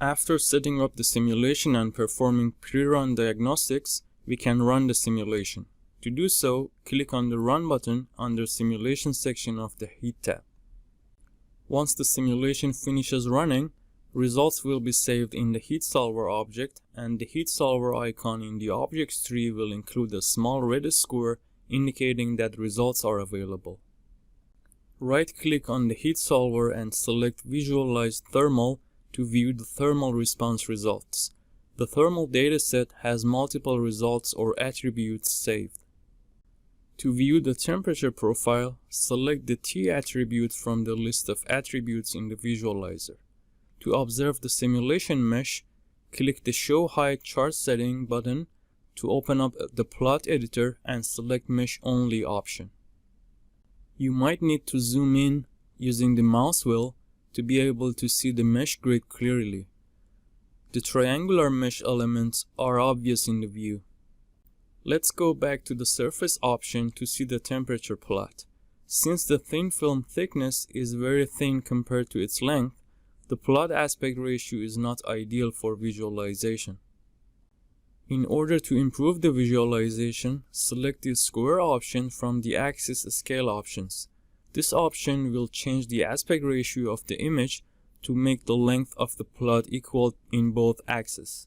After setting up the simulation and performing pre-run diagnostics, we can run the simulation. To do so, click on the Run button under Simulation section of the Heat tab. Once the simulation finishes running, results will be saved in the Heat Solver object, and the Heat Solver icon in the objects tree will include a small red square indicating that results are available. Right-click on the Heat Solver and select Visualize Thermal to view the thermal response results. The thermal dataset has multiple results or attributes saved. To view the temperature profile, select the T attribute from the list of attributes in the visualizer. To observe the simulation mesh, click the Show Hide Chart Setting button to open up the plot editor and select Mesh Only option. You might need to zoom in using the mouse wheel to be able to see the mesh grid clearly. The triangular mesh elements are obvious in the view. Let's go back to the surface option to see the temperature plot. Since the thin film thickness is very thin compared to its length, the plot aspect ratio is not ideal for visualization. In order to improve the visualization, select the square option from the axis scale options. This option will change the aspect ratio of the image to make the length of the plot equal in both axes.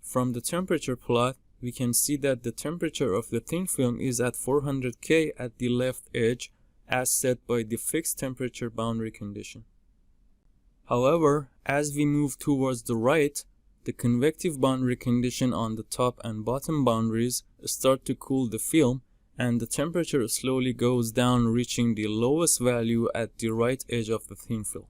From the temperature plot, we can see that the temperature of the thin film is at 400 K at the left edge as set by the fixed temperature boundary condition. However, as we move towards the right, the convective boundary condition on the top and bottom boundaries start to cool the film, and the temperature slowly goes down, reaching the lowest value at the right edge of the thin film.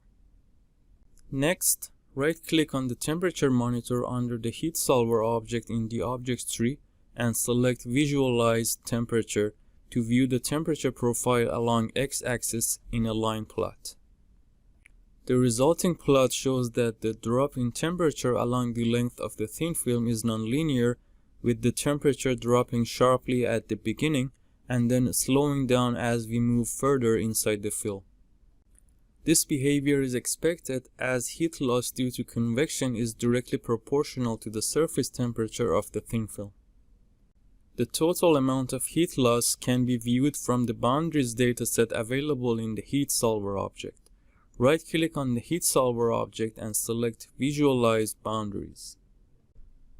Next, right-click on the temperature monitor under the Heat Solver object in the Objects tree and select Visualize Temperature to view the temperature profile along x-axis in a line plot. The resulting plot shows that the drop in temperature along the length of the thin film is nonlinear, with the temperature dropping sharply at the beginning and then slowing down as we move further inside the film. This behavior is expected as heat loss due to convection is directly proportional to the surface temperature of the thin film. The total amount of heat loss can be viewed from the boundaries dataset available in the Heat Solver object. Right-click on the Heat Solver object and select Visualize Boundaries.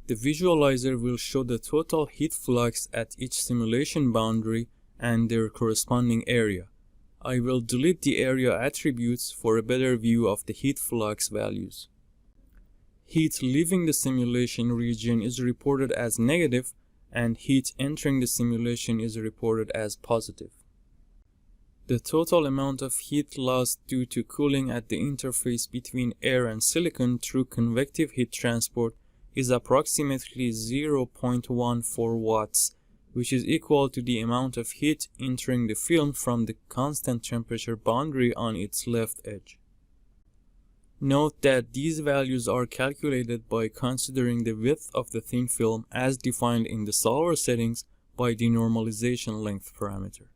The visualizer will show the total heat flux at each simulation boundary and their corresponding area. I will delete the area attributes for a better view of the heat flux values. Heat leaving the simulation region is reported as negative, and heat entering the simulation is reported as positive. The total amount of heat lost due to cooling at the interface between air and silicon through convective heat transport is approximately 0.14 watts, which is equal to the amount of heat entering the film from the constant temperature boundary on its left edge. Note that these values are calculated by considering the width of the thin film as defined in the solver settings by the normalization length parameter.